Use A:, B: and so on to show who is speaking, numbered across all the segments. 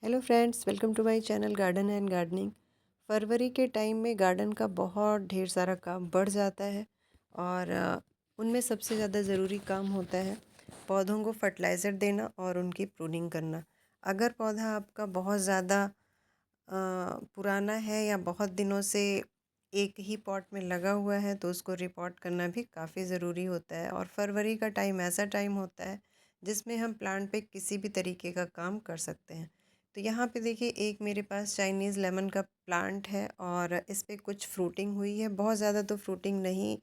A: Hello friends, welcome to my channel garden and gardening. फरवरी के time में garden का बहुत ढेर सारा काम बढ़ जाता है और उनमें सबसे ज़्यादा ज़रूरी काम होता है पौधों को फर्टिलाइज़र देना और उनकी प्रूनिंग करना। अगर पौधा आपका बहुत ज़्यादा पुराना है या बहुत दिनों से एक ही पॉट में लगा हुआ है तो उसको रिपोर्ट करना भी काफ़ी ज़रूरी होता है। और फरवरी का टाइम ऐसा टाइम होता है जिसमें हम प्लांट पे किसी भी तरीके का काम कर सकते हैं। तो यहाँ पे देखिए, एक मेरे पास चाइनीज़ लेमन का प्लांट है और इस पे कुछ फ्रूटिंग हुई है। बहुत ज़्यादा तो फ्रूटिंग नहीं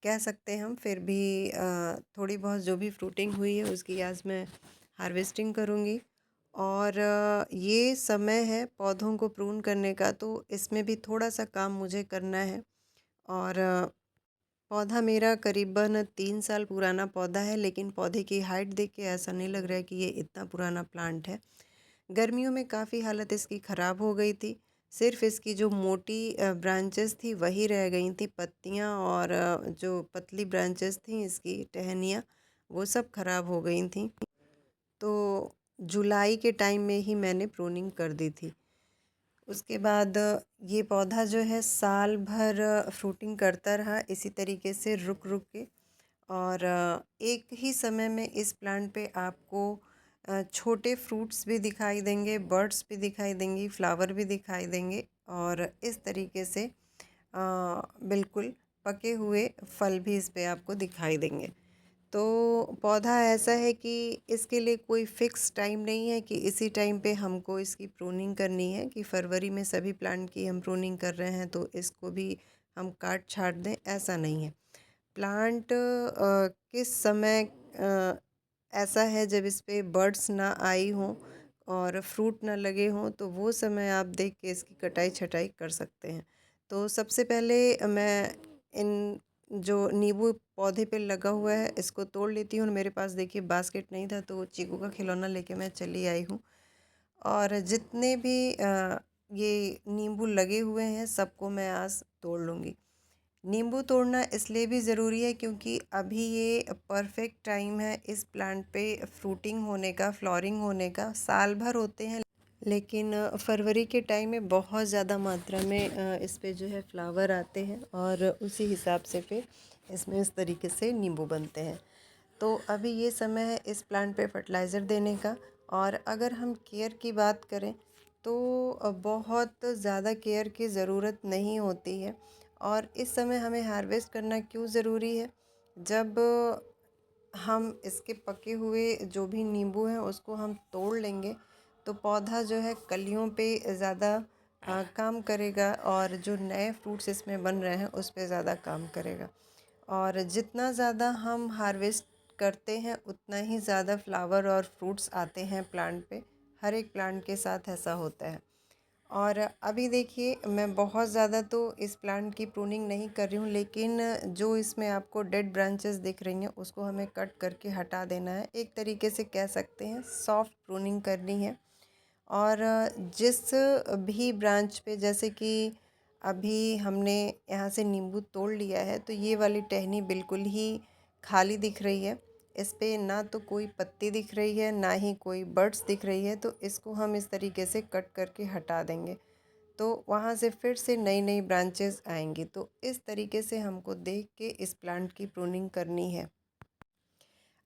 A: कह सकते हम, फिर भी थोड़ी बहुत जो भी फ्रूटिंग हुई है उसकी आज मैं हार्वेस्टिंग करूँगी। और ये समय है पौधों को प्रून करने का, तो इसमें भी थोड़ा सा काम मुझे करना है। और पौधा मेरा करीबन 3 साल पुराना पौधा है, लेकिन पौधे की हाइट देख के ऐसा नहीं लग रहा है कि ये इतना पुराना प्लांट है। गर्मियों में काफ़ी हालत इसकी ख़राब हो गई थी। सिर्फ इसकी जो मोटी ब्रांचेस थी वही रह गई थी, पत्तियाँ और जो पतली ब्रांचेस थी इसकी टहनियाँ, वो सब ख़राब हो गई थी। तो जुलाई के टाइम में ही मैंने प्रूनिंग कर दी थी। उसके बाद ये पौधा जो है साल भर फ्रूटिंग करता रहा इसी तरीके से रुक रुक के। और एक ही समय में इस प्लांट पे आपको छोटे फ्रूट्स भी दिखाई देंगे, बर्ड्स भी दिखाई देंगी, फ्लावर भी दिखाई देंगे और इस तरीके से बिल्कुल पके हुए फल भी इस पे आपको दिखाई देंगे। तो पौधा ऐसा है कि इसके लिए कोई फ़िक्स टाइम नहीं है कि इसी टाइम पे हमको इसकी प्रूनिंग करनी है, कि फरवरी में सभी प्लांट की हम प्रूनिंग कर रहे हैं तो इसको भी हम काट छाँट दें, ऐसा नहीं है। प्लांट किस समय ऐसा है जब इस पे बर्ड्स ना आई हों और फ्रूट ना लगे हों, तो वो समय आप देख के इसकी कटाई छटाई कर सकते हैं। तो सबसे पहले मैं इन जो नींबू पौधे पे लगा हुआ है इसको तोड़ लेती हूँ। मेरे पास देखिए बास्केट नहीं था तो चीकू का खिलौना लेके मैं चली आई हूँ। और जितने भी ये नींबू लगे हुए हैं सबको मैं आज तोड़ लूँगी। नींबू तोड़ना इसलिए भी ज़रूरी है क्योंकि अभी ये परफेक्ट टाइम है इस प्लांट पे फ्रूटिंग होने का, फ्लावरिंग होने का। साल भर होते हैं लेकिन फरवरी के टाइम में बहुत ज़्यादा मात्रा में इस पे जो है फ्लावर आते हैं और उसी हिसाब से फिर इसमें इस तरीके से नींबू बनते हैं। तो अभी ये समय है इस प्लांट पे फर्टिलाइज़र देने का। और अगर हम केयर की बात करें तो बहुत ज़्यादा केयर की ज़रूरत नहीं होती है। और इस समय हमें हार्वेस्ट करना क्यों ज़रूरी है? जब हम इसके पके हुए जो भी नींबू हैं उसको हम तोड़ लेंगे तो पौधा जो है कलियों पे ज़्यादा काम करेगा और जो नए फ्रूट्स इसमें बन रहे हैं उस पे ज़्यादा काम करेगा। और जितना ज़्यादा हम हार्वेस्ट करते हैं उतना ही ज़्यादा फ्लावर और फ्रूट्स आते हैं प्लांट पे। हर एक प्लांट के साथ ऐसा होता है। और अभी देखिए, मैं बहुत ज़्यादा तो इस प्लांट की प्रूनिंग नहीं कर रही हूँ, लेकिन जो इसमें आपको डेड ब्रांचेस दिख रही हैं उसको हमें कट करके हटा देना है। एक तरीके से कह सकते हैं सॉफ्ट प्रूनिंग करनी है। और जिस भी ब्रांच पे, जैसे कि अभी हमने यहाँ से नींबू तोड़ लिया है तो ये वाली टहनी बिल्कुल ही खाली दिख रही है। इस पे ना तो कोई पत्ती दिख रही है ना ही कोई बर्ड्स दिख रही है, तो इसको हम इस तरीके से कट करके हटा देंगे तो वहाँ से फिर से नई नई ब्रांचेस आएंगी। तो इस तरीके से हमको देख के इस प्लांट की प्रूनिंग करनी है।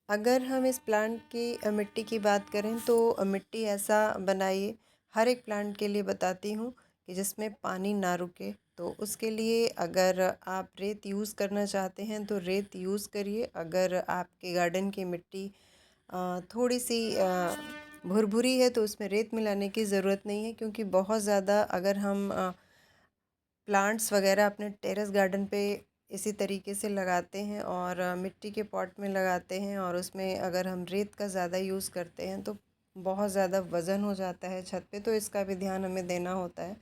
A: अगर हम इस प्लांट की मिट्टी की बात करें तो मिट्टी ऐसा बनाइए, हर एक प्लांट के लिए बताती हूँ, कि जिसमें पानी ना रुके। तो उसके लिए अगर आप रेत यूज़ करना चाहते हैं तो रेत यूज़ करिए। अगर आपके गार्डन की मिट्टी थोड़ी सी भुरभुरी है तो उसमें रेत मिलाने की ज़रूरत नहीं है, क्योंकि बहुत ज़्यादा अगर हम प्लांट्स वगैरह अपने टेरेस गार्डन पे इसी तरीके से लगाते हैं और मिट्टी के पॉट में लगाते हैं और उसमें अगर हम रेत का ज़्यादा यूज़ करते हैं तो बहुत ज़्यादा वज़न हो जाता है छत पे, तो इसका भी ध्यान हमें देना होता है।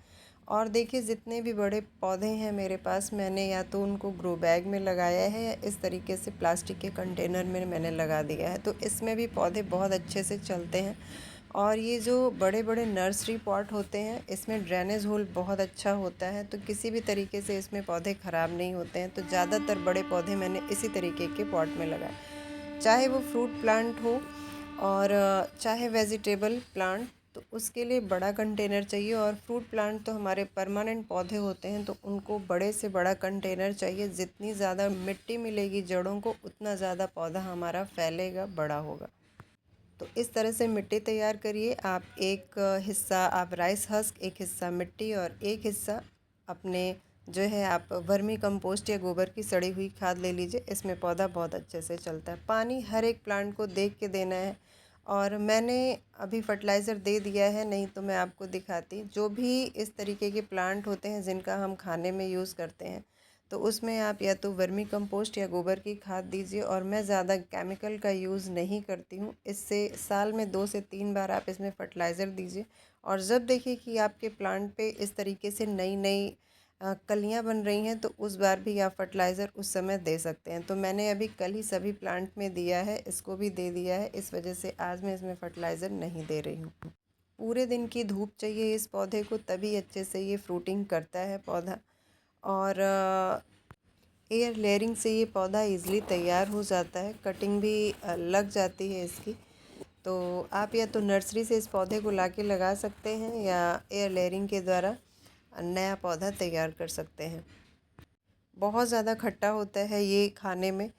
A: और देखिए, जितने भी बड़े पौधे हैं मेरे पास, मैंने या तो उनको ग्रो बैग में लगाया है या इस तरीके से प्लास्टिक के कंटेनर में मैंने लगा दिया है, तो इसमें भी पौधे बहुत अच्छे से चलते हैं। और ये जो बड़े बड़े नर्सरी पॉट होते हैं इसमें ड्रेनेज होल बहुत अच्छा होता है, तो किसी भी तरीके से इसमें पौधे ख़राब नहीं होते हैं। तो ज़्यादातर बड़े पौधे मैंने इसी तरीके के पॉट में लगाए, चाहे वो फ्रूट प्लांट हो और चाहे वेजिटेबल प्लांट। तो उसके लिए बड़ा कंटेनर चाहिए। और फ्रूट प्लांट तो हमारे परमानेंट पौधे होते हैं, तो उनको बड़े से बड़ा कंटेनर चाहिए। जितनी ज़्यादा मिट्टी मिलेगी जड़ों को, उतना ज़्यादा पौधा हमारा फैलेगा, बड़ा होगा। तो इस तरह से मिट्टी तैयार करिए आप। एक हिस्सा आप राइस हस्क, एक हिस्सा मिट्टी और एक हिस्सा अपने जो है आप वर्मी कंपोस्ट या गोबर की सड़ी हुई खाद ले लीजिए। इसमें पौधा बहुत अच्छे से चलता है। पानी हर एक प्लांट को देख के देना है। और मैंने अभी फर्टिलाइज़र दे दिया है, नहीं तो मैं आपको दिखाती। जो भी इस तरीके के प्लांट होते हैं जिनका हम खाने में यूज़ करते हैं, तो उसमें आप या तो वर्मी कंपोस्ट या गोबर की खाद दीजिए। और मैं ज़्यादा केमिकल का यूज़ नहीं करती हूँ। इससे साल में 2 से 3 बार आप इसमें फर्टिलाइज़र दीजिए। और जब देखिए कि आपके प्लांट पे इस तरीके से नई नई कलियाँ बन रही हैं, तो उस बार भी आप फर्टिलाइज़र उस समय दे सकते हैं। तो मैंने अभी कल ही सभी प्लांट में दिया है, इसको भी दे दिया है। इस वजह से आज मैं इसमें फर्टिलाइज़र नहीं दे रही हूँ। पूरे दिन की धूप चाहिए इस पौधे को, तभी अच्छे से ये फ्रूटिंग करता है पौधा। और एयर लेयरिंग से ये पौधा इजीली तैयार हो जाता है। कटिंग भी लग जाती है इसकी। तो आप या तो नर्सरी से इस पौधे को लाके लगा सकते हैं, या एयर लेयरिंग के द्वारा नया पौधा तैयार कर सकते हैं। बहुत ज़्यादा खट्टा होता है ये खाने में,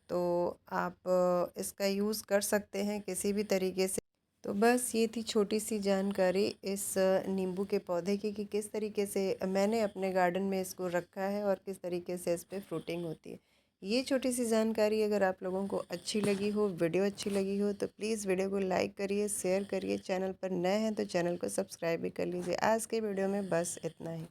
A: तो आप इसका यूज़ कर सकते हैं किसी भी तरीके से। तो बस ये थी छोटी सी जानकारी इस नींबू के पौधे की, कि किस तरीके से मैंने अपने गार्डन में इसको रखा है और किस तरीके से इस पे फ्रूटिंग होती है। ये छोटी सी जानकारी अगर आप लोगों को अच्छी लगी हो, वीडियो अच्छी लगी हो, तो प्लीज़ वीडियो को लाइक करिए, शेयर करिए। चैनल पर नए हैं तो चैनल को सब्सक्राइब भी कर लीजिए। आज के वीडियो में बस इतना ही।